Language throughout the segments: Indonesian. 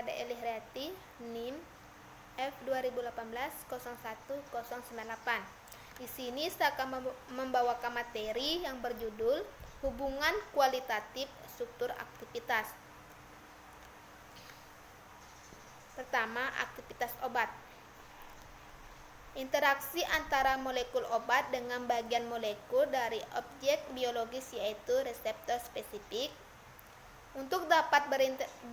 KDLI Hayati, NIM F2018-01-098. Di sini saya akan membawakan materi yang berjudul Hubungan Kualitatif Struktur Aktivitas. Pertama, aktivitas obat. Interaksi antara molekul obat dengan bagian molekul dari objek biologis yaitu reseptor spesifik. Untuk dapat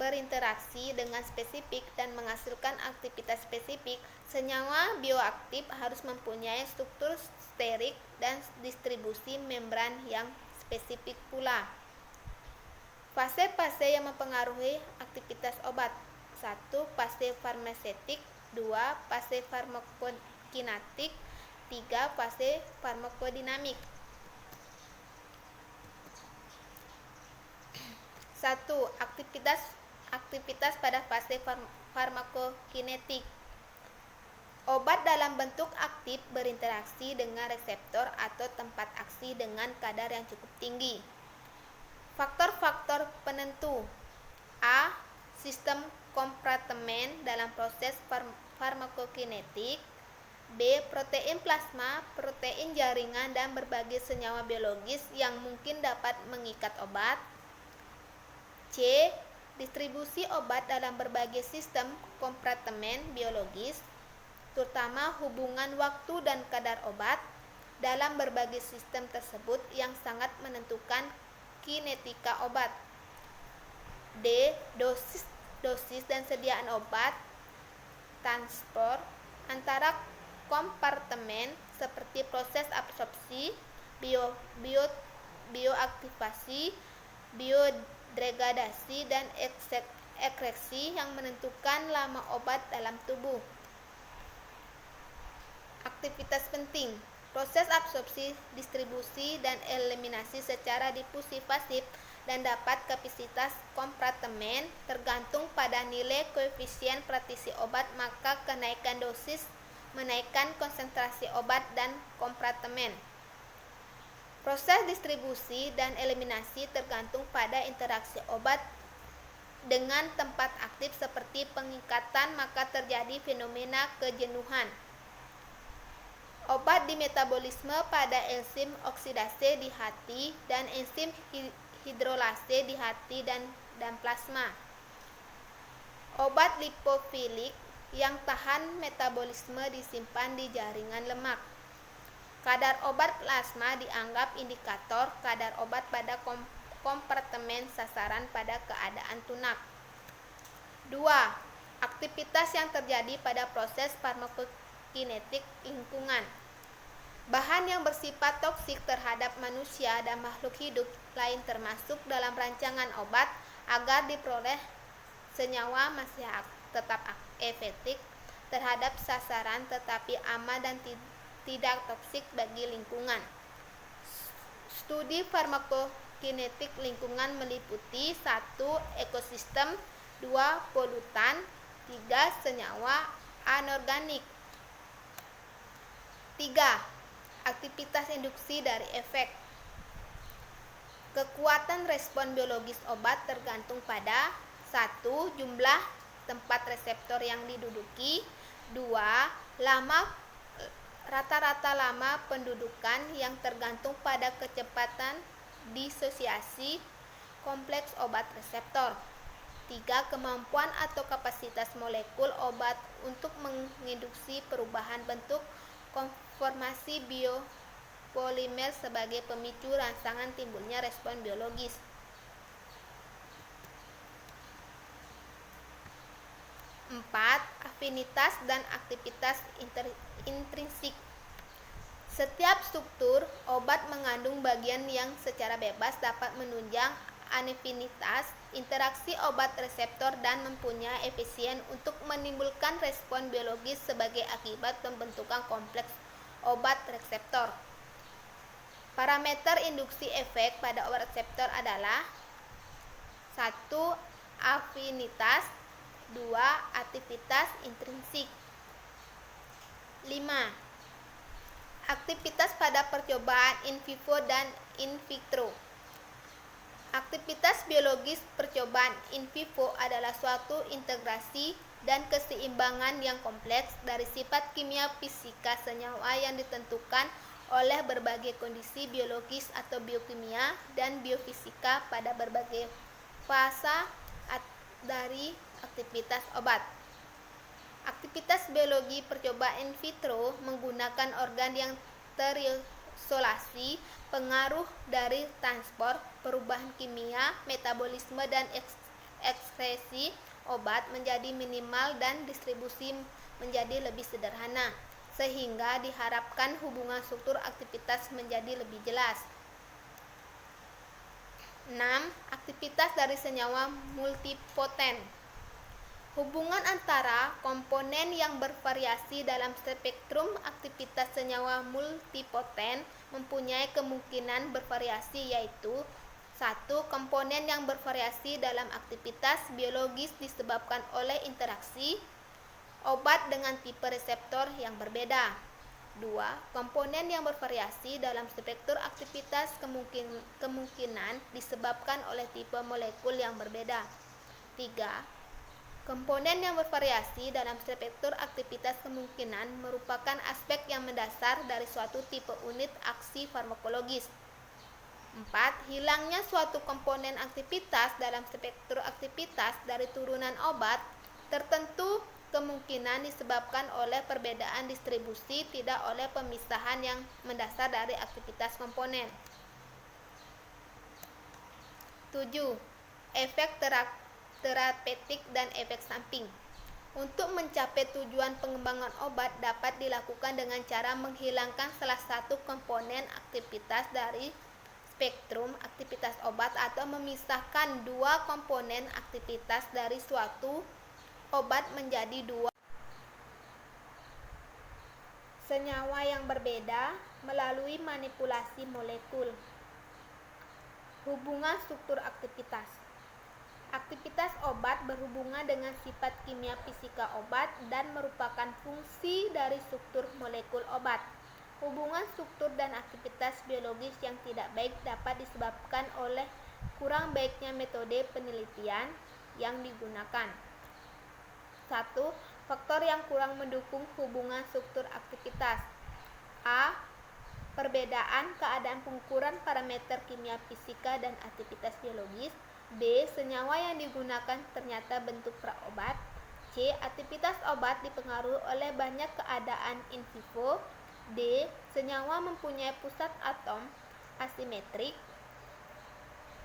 berinteraksi dengan spesifik dan menghasilkan aktivitas spesifik, senyawa bioaktif harus mempunyai struktur sterik dan distribusi membran yang spesifik pula. Fase-fase yang mempengaruhi aktivitas obat. 1. Fase farmasetik. 2. Fase farmakokinetik. 3. Fase farmakodinamik. 1. Aktivitas pada fase farmakokinetik. Obat dalam bentuk aktif berinteraksi dengan reseptor atau tempat aksi dengan kadar yang cukup tinggi. Faktor-faktor penentu. A. Sistem kompartemen dalam proses farmakokinetik. B. Protein plasma, protein jaringan, dan berbagai senyawa biologis yang mungkin dapat mengikat obat. C. Distribusi obat dalam berbagai sistem kompartemen biologis, terutama hubungan waktu dan kadar obat dalam berbagai sistem tersebut yang sangat menentukan kinetika obat. D. Dosis dan sediaan obat, transport antara kompartemen seperti proses absorpsi, bioaktivasi, biodegradasi, dan ekreksi yang menentukan lama obat dalam tubuh. Aktivitas penting. Proses absorpsi, distribusi, dan eliminasi secara difusi pasif dan dapat kapasitas kompartemen tergantung pada nilai koefisien partisi obat, maka kenaikan dosis menaikkan konsentrasi obat dan kompartemen. Proses distribusi dan eliminasi tergantung pada interaksi obat dengan tempat aktif seperti pengikatan, maka terjadi fenomena kejenuhan. Obat dimetabolisme pada enzim oksidase di hati dan enzim hidrolase di hati dan plasma. Obat lipofilik yang tahan metabolisme disimpan di jaringan lemak. Kadar obat plasma dianggap indikator kadar obat pada kompartemen sasaran pada keadaan tunak. 2. Aktivitas yang terjadi pada proses farmakokinetik lingkungan. Bahan yang bersifat toksik terhadap manusia dan makhluk hidup lain termasuk dalam rancangan obat agar diperoleh senyawa masih tetap efektif terhadap sasaran tetapi aman dan tidak toksik bagi lingkungan. Studi farmakokinetik lingkungan meliputi 1. Ekosistem, 2. Polutan, 3. Senyawa anorganik. 3. Aktivitas induksi dari efek. Kekuatan respon biologis obat tergantung pada 1. Jumlah tempat reseptor yang diduduki. 2. Rata-rata lama pendudukan yang tergantung pada kecepatan disosiasi kompleks obat reseptor. 3. Kemampuan atau kapasitas molekul obat untuk menginduksi perubahan bentuk konformasi biopolimer sebagai pemicu rangsangan timbulnya respon biologis. 4. Afinitas dan aktivitas intrinsik. Setiap struktur obat mengandung bagian yang secara bebas dapat menunjang afinitas interaksi obat reseptor dan mempunyai efisien untuk menimbulkan respon biologis sebagai akibat pembentukan kompleks obat reseptor. Parameter induksi efek pada obat reseptor adalah 1. Afinitas, 2. Aktivitas intrinsik. 5. Aktivitas pada percobaan in vivo dan in vitro. Aktivitas biologis percobaan in vivo adalah suatu integrasi dan keseimbangan yang kompleks dari sifat kimia fisika senyawa yang ditentukan oleh berbagai kondisi biologis atau biokimia dan biofisika pada berbagai fase dari aktivitas obat. Aktivitas biologi percobaan in vitro menggunakan organ yang terisolasi pengaruh dari transport, perubahan kimia, metabolisme, dan ekskresi obat menjadi minimal dan distribusi menjadi lebih sederhana, sehingga diharapkan hubungan struktur aktivitas menjadi lebih jelas. 6. Aktivitas dari senyawa multipoten. Hubungan antara komponen yang bervariasi dalam spektrum aktivitas senyawa multipoten mempunyai kemungkinan bervariasi, yaitu 1. Komponen yang bervariasi dalam aktivitas biologis disebabkan oleh interaksi obat dengan tipe reseptor yang berbeda. 2. Komponen yang bervariasi dalam spektrum aktivitas kemungkinan disebabkan oleh tipe molekul yang berbeda. 3. Komponen yang bervariasi dalam spektrum aktivitas kemungkinan merupakan aspek yang mendasar dari suatu tipe unit aksi farmakologis. 4. Hilangnya suatu komponen aktivitas dalam spektrum aktivitas dari turunan obat tertentu kemungkinan disebabkan oleh perbedaan distribusi, tidak oleh pemisahan yang mendasar dari aktivitas komponen. 7. Efek terapeutik dan efek samping. Untuk mencapai tujuan pengembangan obat dapat dilakukan dengan cara menghilangkan salah satu komponen aktivitas dari spektrum aktivitas obat atau memisahkan dua komponen aktivitas dari suatu obat menjadi dua senyawa yang berbeda melalui manipulasi molekul. Hubungan struktur aktivitas. Aktivitas obat berhubungan dengan sifat kimia fisika obat dan merupakan fungsi dari struktur molekul obat. Hubungan struktur dan aktivitas biologis yang tidak baik dapat disebabkan oleh kurang baiknya metode penelitian yang digunakan. 1. Faktor yang kurang mendukung hubungan struktur aktivitas. A. Perbedaan keadaan pengukuran parameter kimia fisika dan aktivitas biologis. B. Senyawa yang digunakan ternyata bentuk praobat. C. Aktivitas obat dipengaruhi oleh banyak keadaan in vivo. D. Senyawa mempunyai pusat atom asimetrik.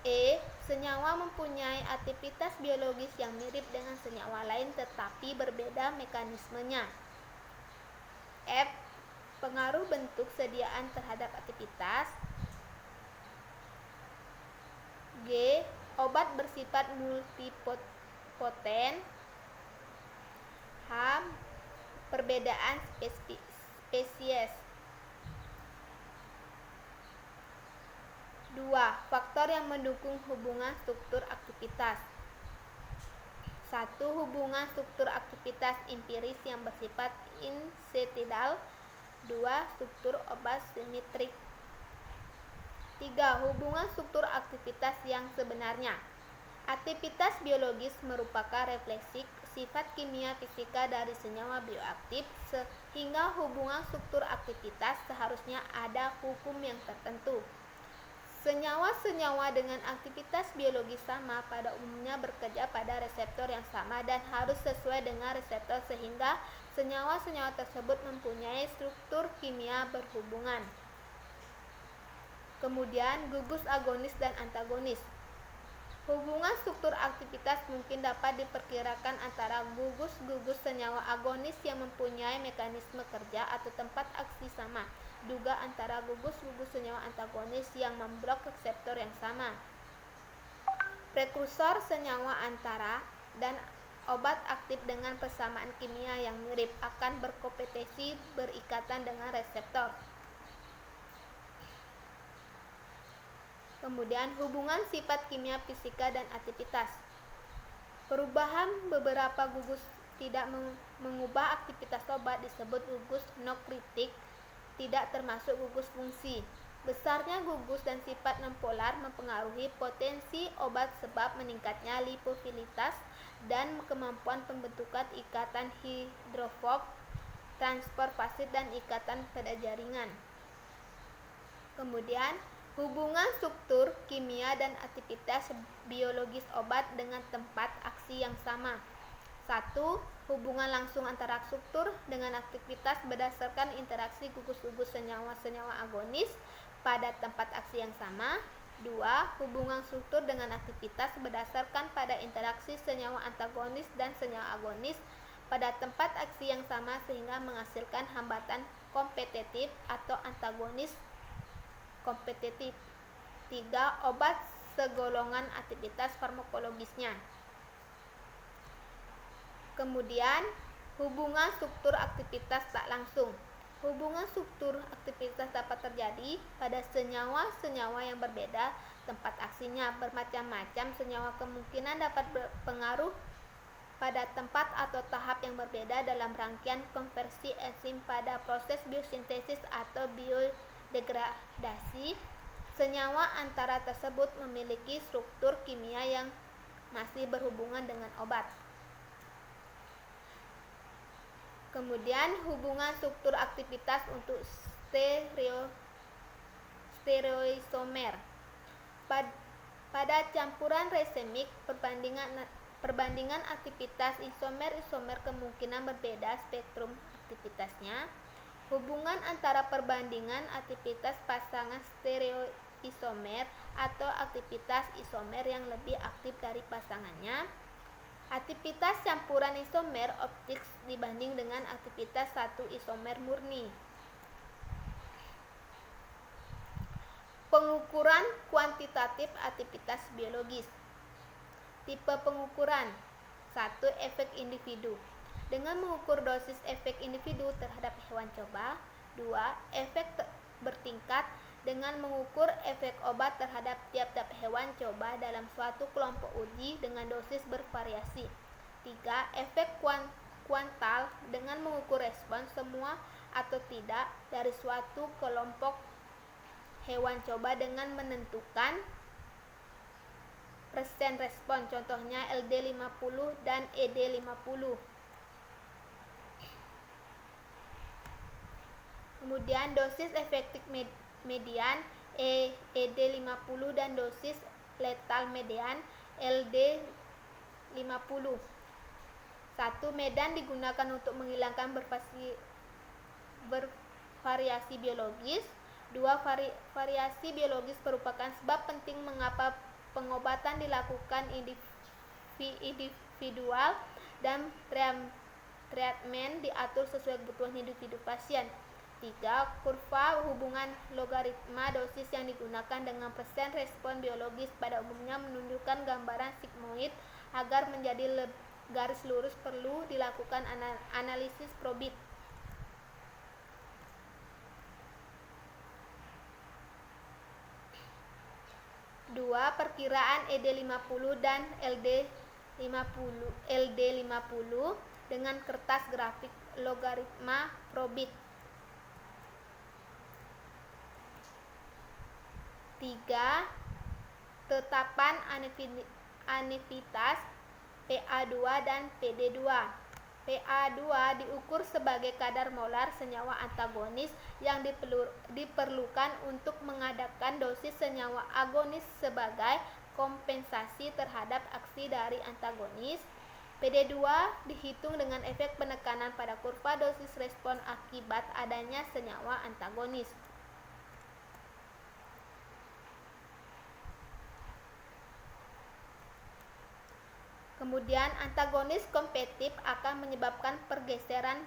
E. Senyawa mempunyai aktivitas biologis yang mirip dengan senyawa lain tetapi berbeda mekanismenya. F. Pengaruh bentuk sediaan terhadap aktivitas. G. Obat bersifat multipoten. H. Perbedaan spesies. 2. Faktor yang mendukung hubungan struktur aktivitas. 1. Hubungan struktur aktivitas empiris yang bersifat insetidal. 2. Struktur obat simetrik. 3. Hubungan struktur aktivitas yang sebenarnya. Aktivitas biologis merupakan refleksi sifat kimia fisika dari senyawa bioaktif, sehingga hubungan struktur aktivitas seharusnya ada hukum yang tertentu. Senyawa-senyawa dengan aktivitas biologis sama pada umumnya bekerja pada reseptor yang sama dan harus sesuai dengan reseptor sehingga senyawa-senyawa tersebut mempunyai struktur kimia berhubungan. Kemudian gugus agonis dan antagonis. Hubungan struktur aktivitas mungkin dapat diperkirakan antara gugus-gugus senyawa agonis yang mempunyai mekanisme kerja atau tempat aksi sama, juga antara gugus-gugus senyawa antagonis yang memblok reseptor yang sama. Prekursor senyawa antara dan obat aktif dengan persamaan kimia yang mirip akan berkompetisi berikatan dengan reseptor. Kemudian hubungan sifat kimia fisika dan aktivitas. Perubahan beberapa gugus tidak mengubah aktivitas obat disebut gugus non kritik, tidak termasuk gugus fungsi. Besarnya gugus dan sifat nonpolar mempengaruhi potensi obat sebab meningkatnya lipofilitas dan kemampuan pembentukan ikatan hidrofob, transport fasit dan ikatan pada jaringan. Kemudian, hubungan struktur, kimia, dan aktivitas biologis obat dengan tempat aksi yang sama. 1. Hubungan langsung antara struktur dengan aktivitas berdasarkan interaksi gugus-gugus senyawa-senyawa agonis pada tempat aksi yang sama. 2. Hubungan struktur dengan aktivitas berdasarkan pada interaksi senyawa antagonis dan senyawa agonis pada tempat aksi yang sama sehingga menghasilkan hambatan kompetitif atau antagonis kompetitif. 3. Obat segolongan aktivitas farmakologisnya. Kemudian, hubungan struktur aktivitas tak langsung. Hubungan struktur aktivitas dapat terjadi pada senyawa-senyawa yang berbeda tempat aksinya. Bermacam-macam senyawa kemungkinan dapat berpengaruh pada tempat atau tahap yang berbeda dalam rangkaian konversi enzim pada proses biosintesis atau biodegradasi. Senyawa antara tersebut memiliki struktur kimia yang masih berhubungan dengan obat. Kemudian, hubungan struktur aktivitas untuk stereoisomer. Pada campuran resemik, perbandingan aktivitas isomer kemungkinan berbeda spektrum aktivitasnya. Hubungan antara perbandingan aktivitas pasangan stereoisomer atau aktivitas isomer yang lebih aktif dari pasangannya. Aktivitas campuran isomer optik dibanding dengan aktivitas satu isomer murni. Pengukuran kuantitatif aktivitas biologis. Tipe pengukuran. 1. Efek individu. Dengan mengukur dosis efek individu terhadap hewan coba. 2. Efek bertingkat dengan mengukur efek obat terhadap tiap-tiap hewan coba dalam suatu kelompok uji dengan dosis bervariasi. 3. Efek kuantal dengan mengukur respons semua atau tidak dari suatu kelompok hewan coba dengan menentukan persen respon, contohnya LD50 dan ED50. Kemudian dosis efektif median ED50 dan dosis letal median LD50. 1. Medan digunakan untuk menghilangkan bervariasi biologis. 2. Variasi biologis merupakan sebab penting mengapa pengobatan dilakukan individual dan treatment diatur sesuai kebutuhan individu pasien. 3. Kurva hubungan logaritma dosis yang digunakan dengan persen respon biologis pada umumnya menunjukkan gambaran sigmoid. Agar menjadi garis lurus perlu dilakukan analisis probit. Dua, perkiraan ED50 dan LD50 dengan kertas grafik logaritma probit. 3. Tetapan anivitas PA2 dan PD2. PA2 diukur sebagai kadar molar senyawa antagonis yang diperlukan untuk mengadakan dosis senyawa agonis sebagai kompensasi terhadap aksi dari antagonis. PD2 dihitung dengan efek penekanan pada kurva dosis respon akibat adanya senyawa antagonis. Kemudian antagonis kompetitif akan menyebabkan pergeseran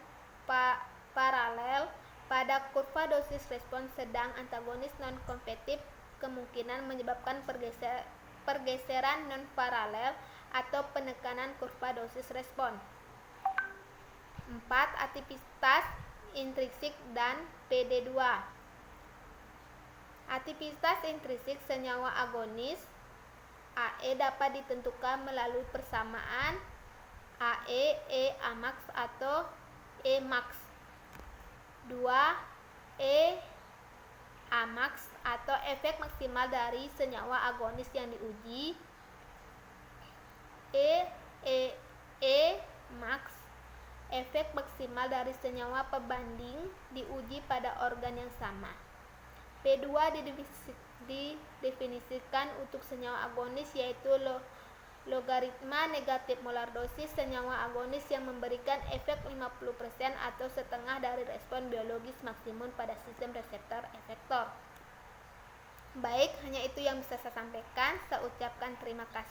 paralel pada kurva dosis respon, sedang antagonis non-kompetitif kemungkinan menyebabkan pergeseran non-paralel atau penekanan kurva dosis respon. 4. Aktivitas intrinsik dan PD2. Aktivitas intrinsik senyawa agonis AE dapat ditentukan melalui persamaan AE Amax atau Emax. 2. Amax atau efek maksimal dari senyawa agonis yang diuji. Max, efek maksimal dari senyawa pembanding diuji pada organ yang sama. P2 didefinisikan untuk senyawa agonis, yaitu logaritma negatif molar dosis senyawa agonis yang memberikan efek 50% atau setengah dari respon biologis maksimum pada sistem reseptor efektor. Baik, hanya itu yang bisa saya sampaikan. Saya ucapkan terima kasih.